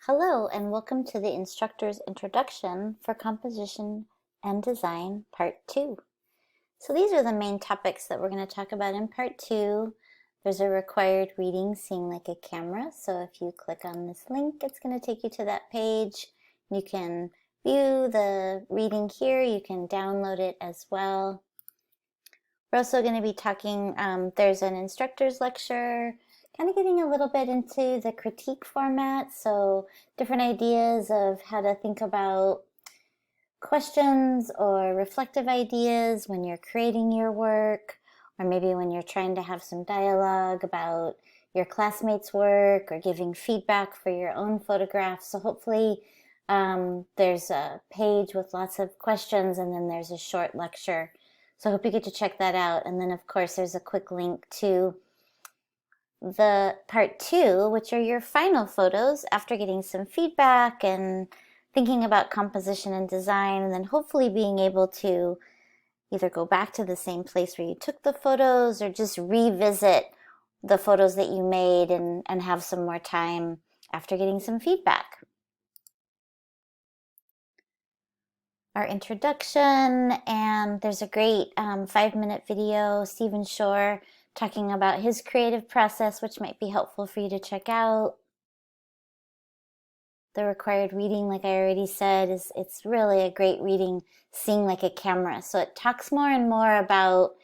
Hello and welcome to the Instructor's Introduction for Composition and Design Part 2. So these are the main topics that we're going to talk about in Part 2. There's a required reading, Seeing Like a Camera. So if you click on this link, it's going to take you to that page. You can view the reading here. You can download it as well. We're also going to be talking, there's an instructor's lecture, kind of getting a little bit into the critique format, so different ideas of how to think about questions or reflective ideas when you're creating your work, or maybe when you're trying to have some dialogue about your classmates' work or giving feedback for your own photographs. So hopefully there's a page with lots of questions and then there's a short lecture. So I hope you get to check that out. And then of course there's a quick link to the Part 2, which are your final photos after getting some feedback and thinking about composition and design, and then hopefully being able to either go back to the same place where you took the photos or just revisit the photos that you made and have some more time after getting some feedback. Our introduction, and there's a great 5-minute video, Stephen Shore, talking about his creative process, which might be helpful for you to check out. The required reading, like I already said, it's really a great reading, Seeing Like a Camera. So it talks more and more about,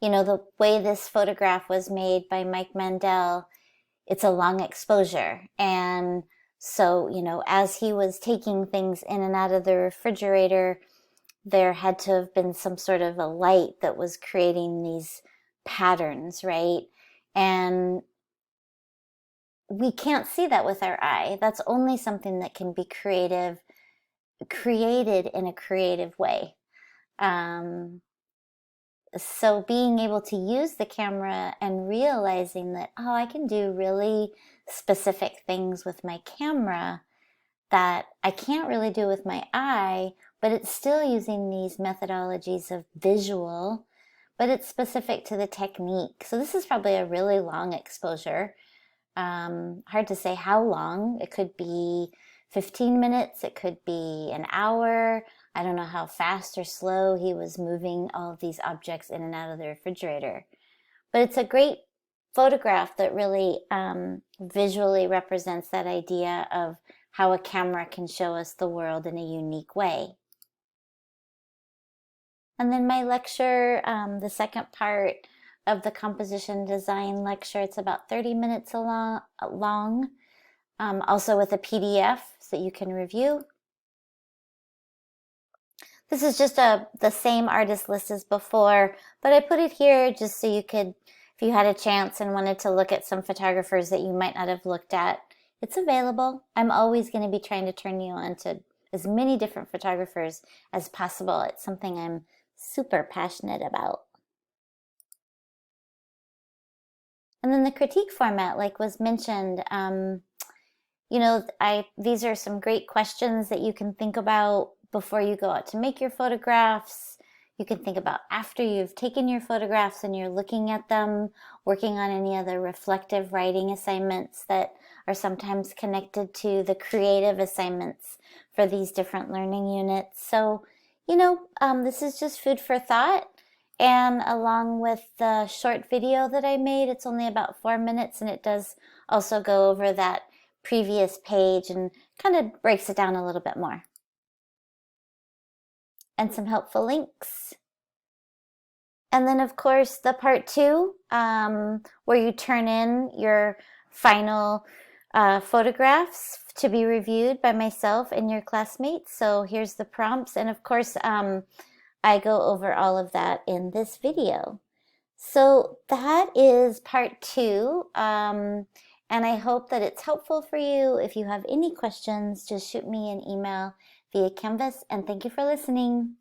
the way this photograph was made by Mike Mandel. It's a long exposure. And so, as he was taking things in and out of the refrigerator, there had to have been some sort of a light that was creating these patterns, right? And we can't see that with our eye. That's only something that can be created in a creative way. So being able to use the camera and realizing that, I can do really specific things with my camera that I can't really do with my eye, but it's still using these methodologies of visual, but it's specific to the technique. So this is probably a really long exposure. Hard to say how long. It could be 15 minutes, it could be an hour. I don't know how fast or slow he was moving all of these objects in and out of the refrigerator. But it's a great photograph that really visually represents that idea of how a camera can show us the world in a unique way. And then my lecture, the second part of the composition design lecture, it's about 30 minutes long, also with a PDF so you can review. This is just the same artist list as before, but I put it here just so you could, if you had a chance and wanted to look at some photographers that you might not have looked at, it's available. I'm always going to be trying to turn you on to as many different photographers as possible. It's something I'm super passionate about. And then the critique format, like was mentioned, these are some great questions that you can think about before you go out to make your photographs. You can think about after you've taken your photographs and you're looking at them, working on any other reflective writing assignments that are sometimes connected to the creative assignments for these different learning units. So, this is just food for thought. And along with the short video that I made, it's only about 4 minutes, and it does also go over that previous page and kind of breaks it down a little bit more. And some helpful links. And then of course the Part 2, where you turn in your final photographs to be reviewed by myself and your classmates. So here's the prompts, and of course I go over all of that in this video. So that is Part 2, and I hope that it's helpful for you. If you have any questions, just shoot me an email via Canvas, and thank you for listening.